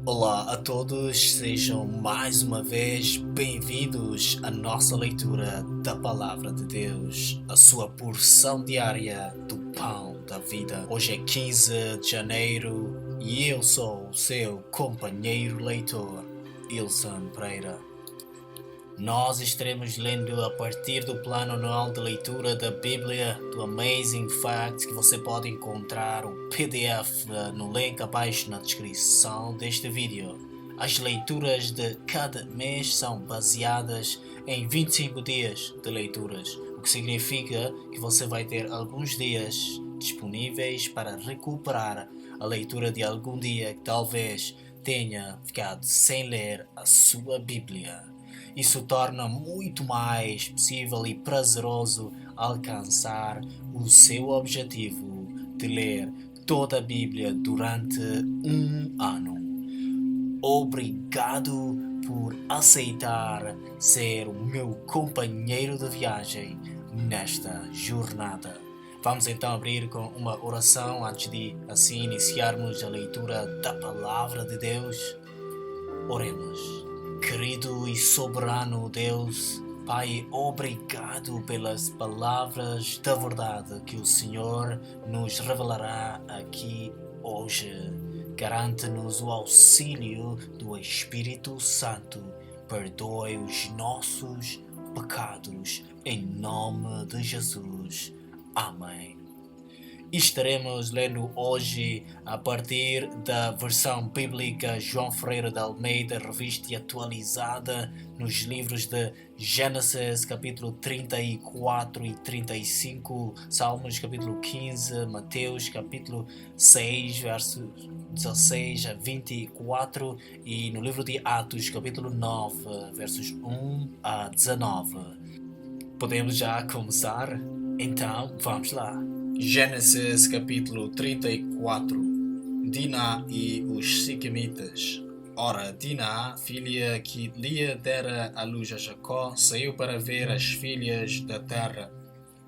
Olá a todos, sejam mais uma vez bem-vindos à nossa leitura da Palavra de Deus, a sua porção diária do Pão da Vida. Hoje é 15 de janeiro e eu sou o seu companheiro leitor, Ilson Pereira. Nós estaremos lendo a partir do plano anual de leitura da Bíblia do Amazing Facts, que você pode encontrar o PDF no link abaixo na descrição deste vídeo. As leituras de cada mês são baseadas em 25 dias de leituras, o que significa que você vai ter alguns dias disponíveis para recuperar a leitura de algum dia que talvez tenha ficado sem ler a sua Bíblia. Isso torna muito mais possível e prazeroso alcançar o seu objetivo de ler toda a Bíblia durante um ano. Obrigado por aceitar ser o meu companheiro de viagem nesta jornada. Vamos então abrir com uma oração antes de assim iniciarmos a leitura da Palavra de Deus. Oremos. Querido e soberano Deus, Pai, obrigado pelas palavras da verdade que o Senhor nos revelará aqui hoje. Garante-nos o auxílio do Espírito Santo. Perdoe os nossos pecados, em nome de Jesus. Amém. Estaremos lendo hoje a partir da versão bíblica João Ferreira de Almeida, revista e atualizada, nos livros de Gênesis capítulo 34 e 35, Salmos capítulo 15, Mateus capítulo 6, versos 16 a 24 e no livro de Atos capítulo 9, versos 1 a 19. Podemos já começar? Então, vamos lá. Gênesis capítulo 34. Diná e os Siquemitas. Ora, Diná, filha que Lia dera à luz a Jacó, saiu para ver as filhas da terra.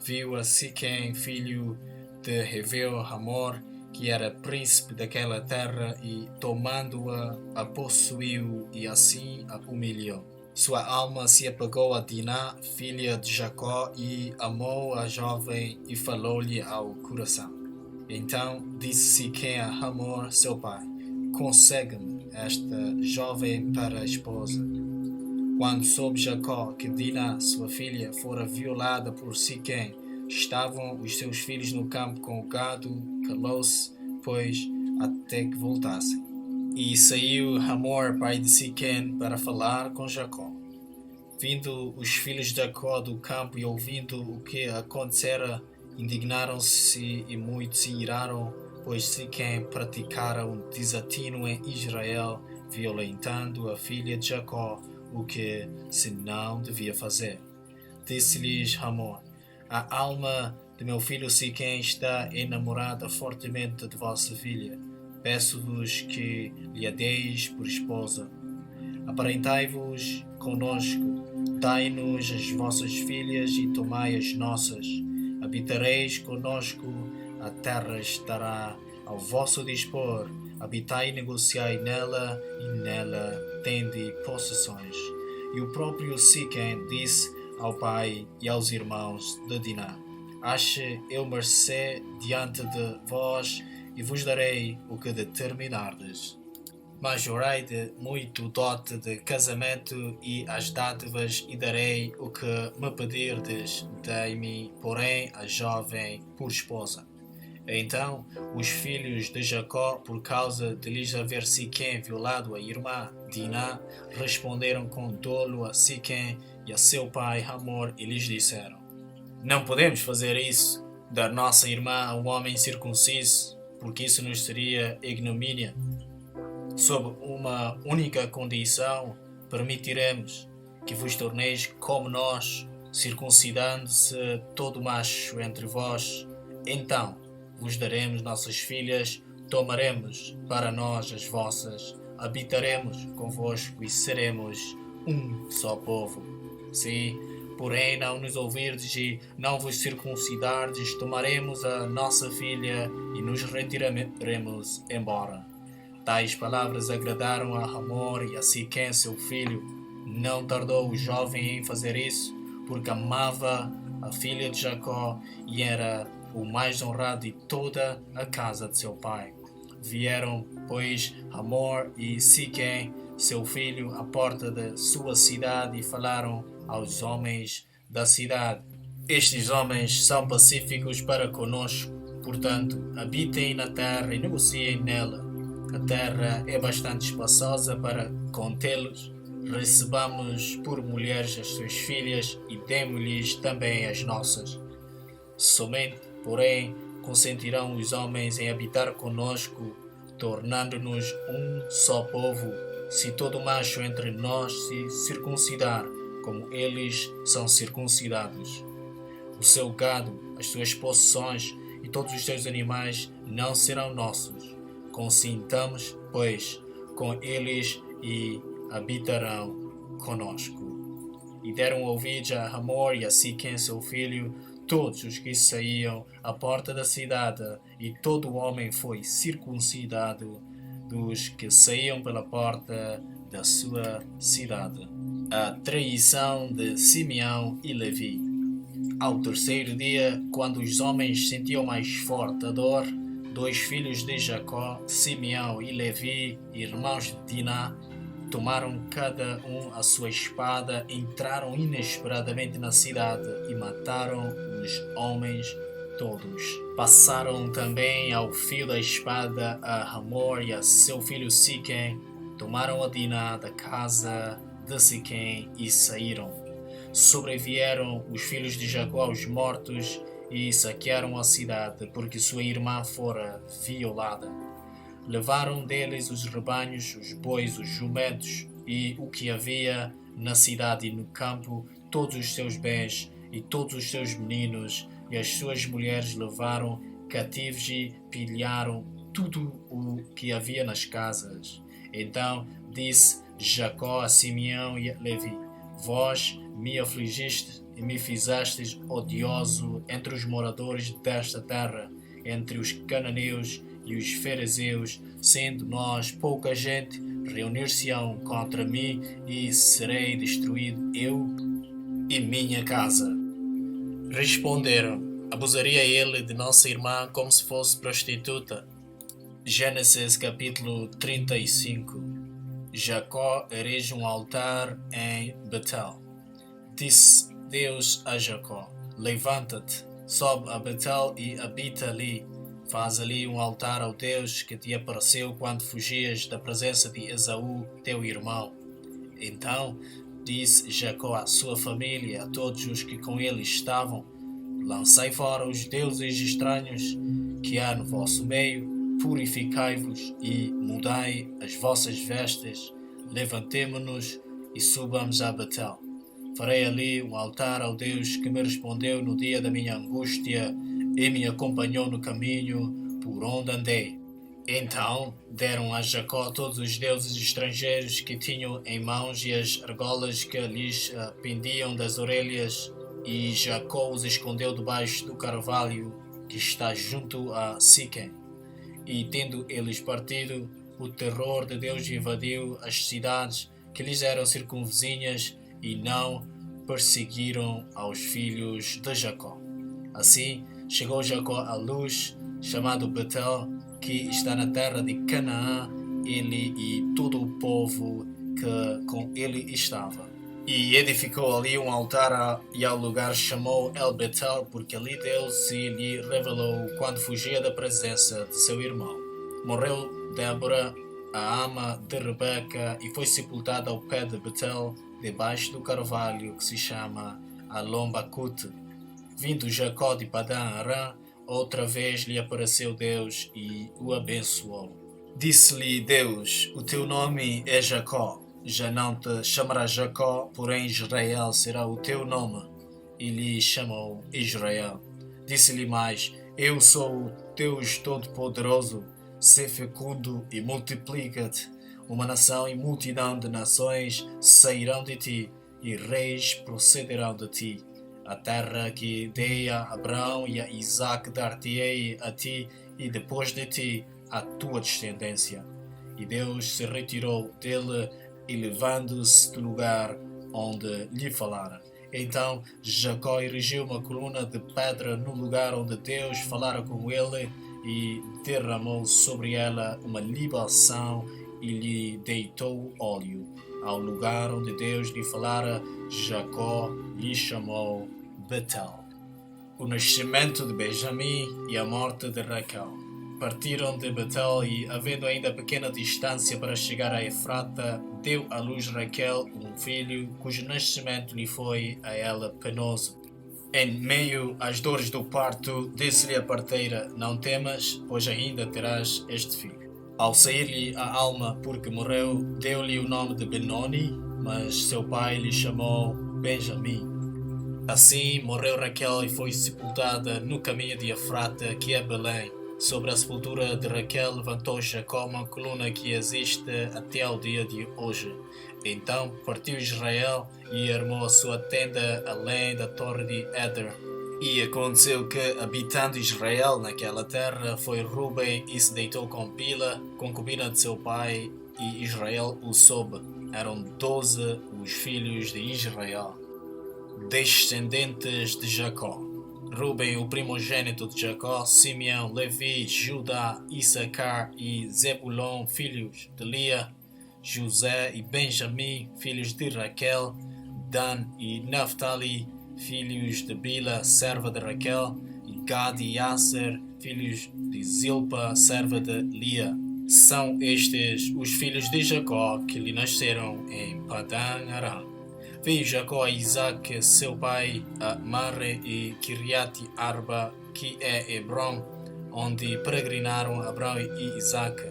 Viu a Siquém, filho de Heveu Hamor, que era príncipe daquela terra, e tomando-a, a possuiu e assim a humilhou. Sua alma se apegou a Diná, filha de Jacó, e amou a jovem e falou-lhe ao coração. Então disse Siquém a Hamor, seu pai: consegue-me esta jovem para a esposa. Quando soube Jacó que Diná, sua filha, fora violada por Siquém, estavam os seus filhos no campo com o gado, calou-se, pois, até que voltassem. E saiu Hamor, pai de Siquém, para falar com Jacó. Vindo os filhos de Jacó do campo e ouvindo o que acontecera, indignaram-se e muito se iraram, pois Siquém praticara um desatino em Israel, violentando a filha de Jacó, o que se não devia fazer. Disse-lhes Hamor: a alma de meu filho Siquém está enamorada fortemente de vossa filha. Peço-vos que lhe a deis por esposa. Aparentai-vos conosco, dai-nos as vossas filhas e tomai as nossas. Habitareis conosco, a terra estará ao vosso dispor. Habitai e negociai nela, e nela tende possessões. E o próprio Siquém disse ao pai e aos irmãos de Diná: ache eu mercê diante de vós, e vos darei o que determinardes. Majorai-de muito dote de casamento e as dádivas, e darei o que me pedirdes. Dai-me, porém, a jovem por esposa. Então os filhos de Jacó, por causa de lhes haver Siquém violado a irmã Diná, responderam com dolo a Siquém e a seu pai Hamor, e lhes disseram: não podemos fazer isso, dar nossa irmã a um homem circunciso, porque isso nos seria ignomínia. Sob uma única condição, permitiremos que vos torneis como nós, circuncidando-se todo macho entre vós. Então vos daremos nossas filhas, tomaremos para nós as vossas, habitaremos convosco e seremos um só povo. Se, porém, não nos ouvirdes e não vos circuncidardes, tomaremos a nossa filha e nos retiraremos embora. Tais palavras agradaram a Hamor e a Siquém, seu filho. Não tardou o jovem em fazer isso, porque amava a filha de Jacó e era o mais honrado de toda a casa de seu pai. Vieram, pois, Hamor e Siquém, seu filho, à porta da sua cidade e falaram aos homens da cidade: Estes homens são pacíficos para conosco, portanto, habitem na terra e negociem nela. A terra é bastante espaçosa para contê-los. Recebamos por mulheres as suas filhas e demos-lhes também as nossas. Somente, porém, consentirão os homens em habitar conosco, tornando-nos um só povo, se todo macho entre nós se circuncidar, como eles são circuncidados. O seu gado, as suas possessões e todos os seus animais não serão nossos. Consintamos, pois, com eles e habitarão conosco. E deram ouvidos a Hamor e a Siquém, seu filho, todos os que saíam à porta da cidade, e todo homem foi circuncidado dos que saíam pela porta da sua cidade. A traição de Simeão e Levi. Ao terceiro dia, quando os homens sentiam mais forte a dor, 2 filhos de Jacó, Simeão e Levi, irmãos de Diná, tomaram cada um a sua espada, entraram inesperadamente na cidade e mataram os homens todos. Passaram também ao fio da espada a Hamor e a seu filho Siquém, tomaram a Diná da casa de Siquém e saíram. Sobrevieram os filhos de Jacó aos mortos e saquearam a cidade, porque sua irmã fora violada. Levaram deles os rebanhos, os bois, os jumentos e o que havia na cidade e no campo, todos os seus bens e todos os seus meninos, e as suas mulheres levaram cativos e pilharam tudo o que havia nas casas. Então disse Jacó a Simeão e a Levi: Vós me afligiste e me fizestes odioso entre os moradores desta terra, entre os cananeus e os fariseus, sendo nós pouca gente, reunir-se-ão contra mim e serei destruído eu e minha casa. Responderam: Abusaria ele de nossa irmã como se fosse prostituta. Gênesis capítulo 35. Jacó erige um altar em Betel. Disse Deus a Jacó: Levanta-te, sobe a Betel e habita ali. Faz ali um altar ao Deus que te apareceu quando fugias da presença de Esaú, teu irmão. Então disse Jacó à sua família e a todos os que com ele estavam: Lançai fora os deuses estranhos que há no vosso meio, purificai-vos e mudai as vossas vestes. Levantemo-nos e subamos a Betel. Farei ali um altar ao Deus que me respondeu no dia da minha angústia e me acompanhou no caminho por onde andei. Então deram a Jacó todos os deuses estrangeiros que tinham em mãos e as argolas que lhes pendiam das orelhas, e Jacó os escondeu debaixo do carvalho que está junto a Siquém. E tendo eles partido, o terror de Deus invadiu as cidades que lhes eram circunvizinhas e não perseguiram aos filhos de Jacó. Assim chegou Jacó a Luz, chamado Betel, que está na terra de Canaã, ele e todo o povo que com ele estava. E edificou ali um altar e ao lugar chamou El Betel, porque ali Deus se lhe revelou quando fugia da presença de seu irmão. Morreu Débora, a ama de Rebeca, e foi sepultada ao pé de Betel, debaixo do carvalho que se chama Alom-Bacute. Vindo Jacó de Padã-Arã, outra vez lhe apareceu Deus e o abençoou. Disse-lhe Deus: O teu nome é Jacó. Já não te chamarás Jacó, porém Israel será o teu nome. E lhe chamou Israel. Disse-lhe mais: Eu sou o Deus Todo-Poderoso. Sê fecundo e multiplica-te. Uma nação e multidão de nações sairão de ti, e reis procederão de ti. A terra que dei a Abraão e a Isaque dar-te-ei a ti, e depois de ti a tua descendência. e Deus se retirou dele, elevando-se do lugar onde lhe falara. Então Jacó erigiu uma coluna de pedra no lugar onde Deus falara com ele e derramou sobre ela uma libação e lhe deitou óleo. Ao lugar onde Deus lhe falara, Jacó lhe chamou Betel. O nascimento de Benjamim e a morte de Raquel. Partiram de Betel e, havendo ainda pequena distância para chegar a Efrata, deu à luz Raquel um filho, cujo nascimento lhe foi a ela penoso. Em meio às dores do parto, disse-lhe a parteira: Não temas, pois ainda terás este filho. Ao sair-lhe a alma porque morreu, deu-lhe o nome de Benoni, mas seu pai lhe chamou Benjamim. Assim morreu Raquel e foi sepultada no caminho de Efrata, que é Belém. Sobre a sepultura de Raquel levantou Jacó uma coluna que existe até ao dia de hoje. Então partiu Israel e armou a sua tenda além da torre de Éder. E aconteceu que, habitando Israel naquela terra, foi Rúben e se deitou com Bila, concubina de seu pai, e Israel o soube. Eram 12 os filhos de Israel. Descendentes de Jacó: Rúben, o primogênito de Jacó; Simeão, Levi, Judá, Issacar e Zebulon, filhos de Lia; José e Benjamim, filhos de Raquel; Dan e Naphtali, filhos de Bila, serva de Raquel; e Gad e Aser, filhos de Zilpa, serva de Lia. São estes os filhos de Jacó que lhe nasceram em Padã Aram. Veio Jacó a Isaque, seu pai, a Mare e Kiriat Arba, que é Hebrom, onde peregrinaram Abrão e Isaque.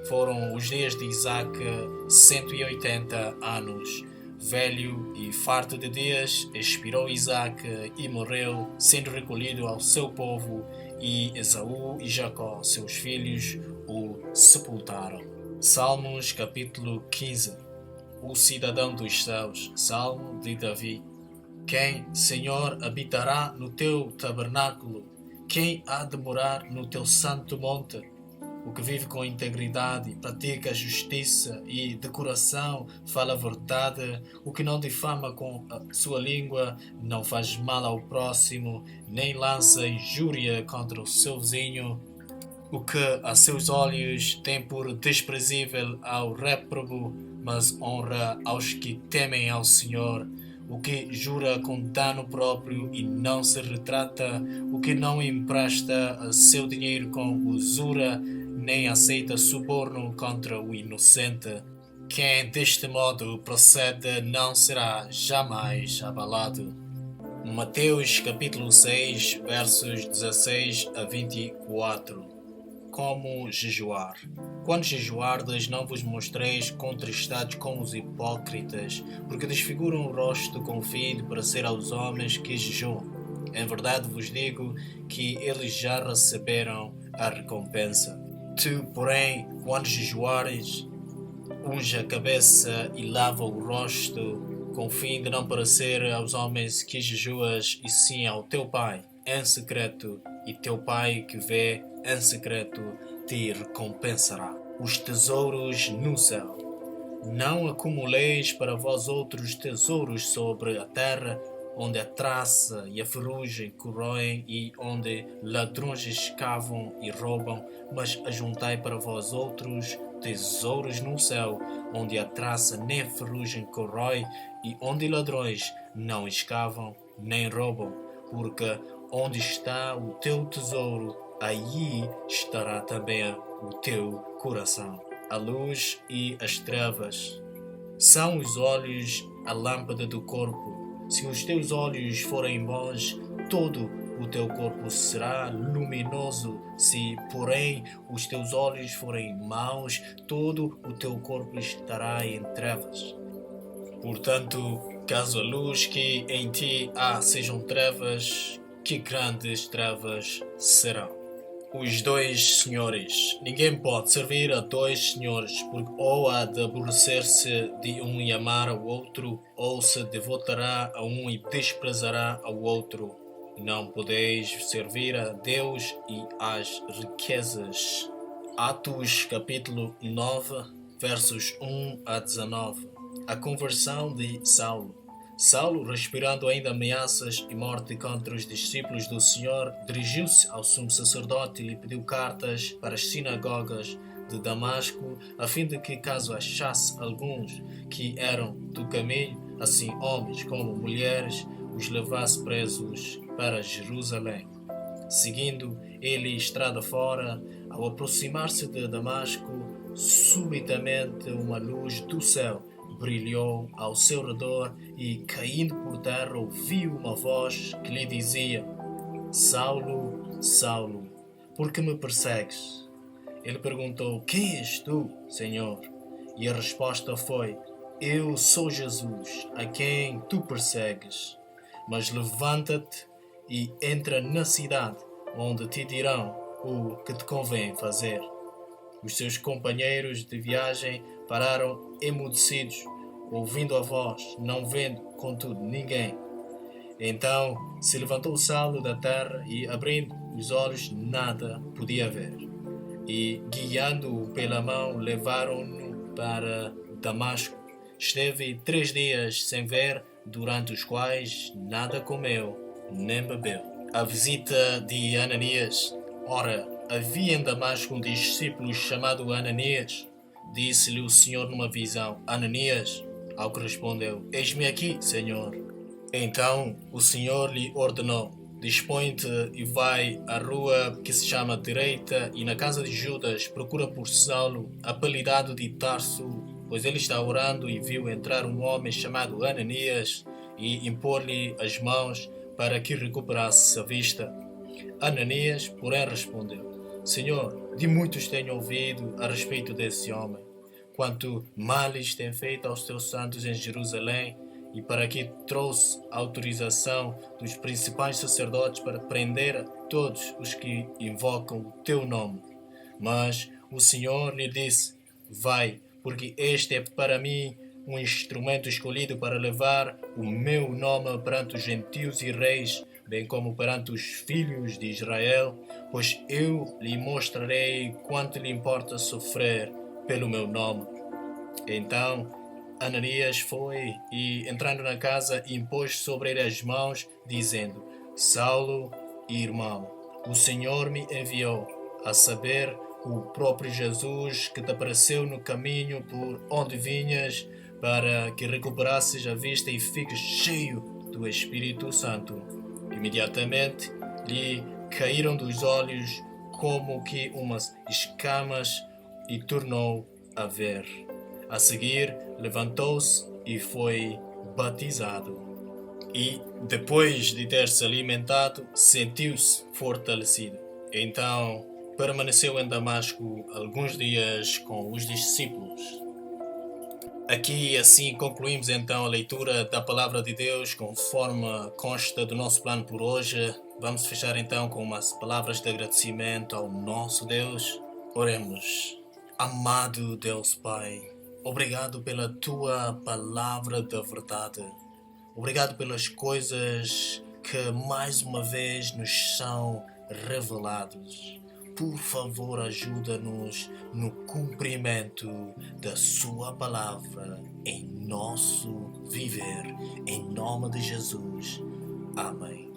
Foram os dias de Isaque 180 anos. Velho e farto de dias, expirou Isaque e morreu, sendo recolhido ao seu povo, e Esaú e Jacó, seus filhos, o sepultaram. Salmos capítulo 15. O cidadão dos céus. Salmo de Davi. Quem, Senhor, habitará no teu tabernáculo? Quem há de morar no teu santo monte? O que vive com integridade, pratica a justiça e de coração fala a verdade, o que não difama com a sua língua, não faz mal ao próximo, nem lança injúria contra o seu vizinho, o que a seus olhos tem por desprezível ao réprobo, mas honra aos que temem ao Senhor, o que jura com dano próprio e não se retrata, o que não empresta seu dinheiro com usura, nem aceita suborno contra o inocente. Quem deste modo procede não será jamais abalado. Mateus capítulo 6, versos 16 a 24. Como jejuar. Quando jejuardes, não vos mostreis contristados como os hipócritas, porque desfiguram o rosto com o fim de parecer aos homens que jejuam. Em verdade vos digo que eles já receberam a recompensa. Tu, porém, quando jejuares, unge a cabeça e lava o rosto, com o fim de não parecer aos homens que jejuas, e sim ao teu Pai em secreto, e teu Pai que vê em secreto te recompensará. Os tesouros no céu. Não acumuleis para vós outros tesouros sobre a terra, onde a traça e a ferrugem corroem e onde ladrões escavam e roubam, mas ajuntai para vós outros tesouros no céu, onde a traça nem a ferrugem corrói e onde ladrões não escavam nem roubam, porque onde está o teu tesouro, aí estará também o teu coração. A luz e as trevas. São os olhos a lâmpada do corpo. Se os teus olhos forem bons, todo o teu corpo será luminoso. Se, porém, os teus olhos forem maus, todo o teu corpo estará em trevas. Portanto, caso a luz que em ti há sejam trevas, que grandes trevas serão. Os dois senhores. Ninguém pode servir a dois senhores, porque ou há de aborrecer-se de um e amar ao outro, ou se devotará a um e desprezará ao outro. Não podeis servir a Deus e às riquezas. Atos capítulo 9. versos 1 a 19. A conversão de Saulo. Saulo, respirando ainda ameaças e morte contra os discípulos do Senhor, dirigiu-se ao sumo sacerdote e lhe pediu cartas para as sinagogas de Damasco, a fim de que, caso achasse alguns que eram do caminho, assim homens como mulheres, os levasse presos para Jerusalém. Seguindo ele estrada fora, ao aproximar-se de Damasco, subitamente uma luz do céu brilhou ao seu redor e, caindo por terra, ouviu uma voz que lhe dizia: Saulo, Saulo, por que me persegues? Ele perguntou: Quem és tu, Senhor? E a resposta foi: Eu sou Jesus, a quem tu persegues. Mas levanta-te e entra na cidade, onde te dirão o que te convém fazer. Os seus companheiros de viagem pararam emudecidos, ouvindo a voz, não vendo, contudo, ninguém. Então se levantou Saulo da terra e, abrindo os olhos, nada podia ver. E, guiando-o pela mão, levaram-no para Damasco. Esteve 3 dias sem ver, durante os quais nada comeu nem bebeu. A visita de Ananias. Ora, havia em Damasco um discípulo chamado Ananias. Disse-lhe o Senhor numa visão: Ananias. Ao que respondeu: Eis-me aqui, Senhor. Então o Senhor lhe ordenou: Dispõe-te e vai à rua que se chama Direita, e na casa de Judas procura por Saulo, apelidado de Tarso, pois ele está orando, e viu entrar um homem chamado Ananias e impor-lhe as mãos para que recuperasse a vista. Ananias, porém, respondeu: Senhor, de muitos tenho ouvido a respeito desse homem, quanto males tem feito aos teus santos em Jerusalém, e para que trouxe a autorização dos principais sacerdotes para prender a todos os que invocam o teu nome. Mas o Senhor lhe disse: Vai, porque este é para mim um instrumento escolhido para levar o meu nome perante os gentios e reis, bem como perante os filhos de Israel, pois eu lhe mostrarei quanto lhe importa sofrer pelo meu nome. Então Ananias foi e, entrando na casa, impôs sobre ele as mãos, dizendo: Saulo, irmão, o Senhor me enviou, a saber, o próprio Jesus, que te apareceu no caminho por onde vinhas, para que recuperasses a vista e fiques cheio do Espírito Santo. Imediatamente lhe caíram dos olhos como que umas escamas e tornou a ver. A seguir, levantou-se e foi batizado. E, depois de ter se alimentado, sentiu-se fortalecido. Então, permaneceu em Damasco alguns dias com os discípulos. Aqui, assim, concluímos então a leitura da Palavra de Deus conforme consta do nosso plano por hoje. Vamos fechar então com umas palavras de agradecimento ao nosso Deus. Oremos. Amado Deus Pai, obrigado pela Tua Palavra da verdade. Obrigado pelas coisas que mais uma vez nos são reveladas. Por favor, ajuda-nos no cumprimento da Sua Palavra em nosso viver. Em nome de Jesus. Amém.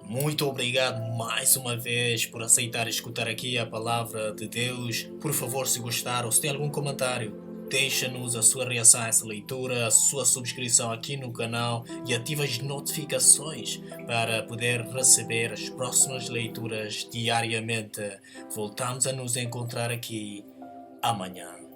Muito obrigado mais uma vez por aceitar escutar aqui a Palavra de Deus. Por favor, se gostar ou se tem algum comentário, deixa-nos a sua reação a essa leitura, a sua subscrição aqui no canal e ativa as notificações para poder receber as próximas leituras diariamente. Voltamos a nos encontrar aqui amanhã.